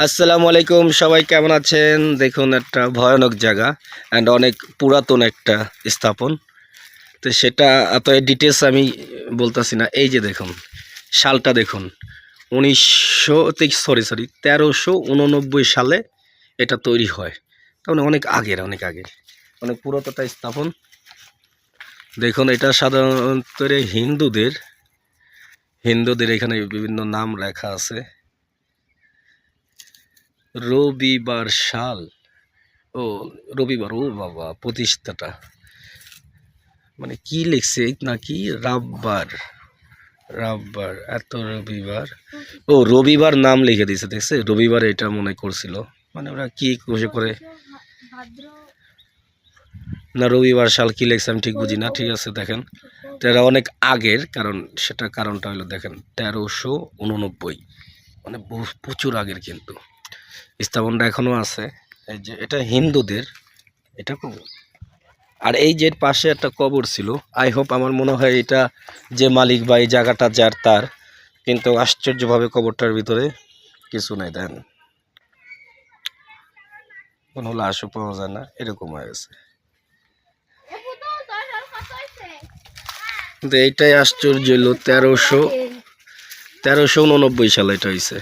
আসসালামু আলাইকুম, সবাই কেমন আছেন? দেখুন, একটা ভয়ানক জায়গা অ্যান্ড অনেক পুরাতন একটা স্থাপন। তো সেটা এত ডিটেলস আমি বলতেছি না। এই যে দেখুন, সালটা দেখুন, 1389 সালে এটা তৈরি হয়। তার মানে অনেক আগের, অনেক পুরাতন একটা স্থাপন। দেখুন, এটা সাধারণত হিন্দুদের এখানে বিভিন্ন নাম লেখা আছে। রবিবার সাল, ও রবিবার, ও বাবা, প্রতিষ্ঠাতা মানে কি লিখছে নাকি রাববার, এত রবিবার, ও রবিবার নাম লিখে দিয়েছে, দেখছে, রবিবার এটা মনে করছিল, মানে ওরা কি করে না, রবিবার সাল কি লিখছে আমি ঠিক বুঝি না। ঠিক আছে, দেখেন, এটা অনেক আগের, কারণটা হলো দেখেন 1389, মানে প্রচুর আগের, কিন্তু স্থাপনটা এখনো আছে। এই যে এটা হিন্দুদের, এটা আর এই যে পাশে একটা কবর ছিল। আই হোপ, আমার মনে হয় এটা যে মালিক বা এই জায়গাটা যার তার, কিন্তু আশ্চর্যভাবে কবরটার ভিতরে কিছু নাই, দেন কোনো লাশও পাওয়া যায় না, এরকম হয়ে গেছে। কিন্তু এইটাই আশ্চর্য হইল, 1389 সালে এটা হয়েছে।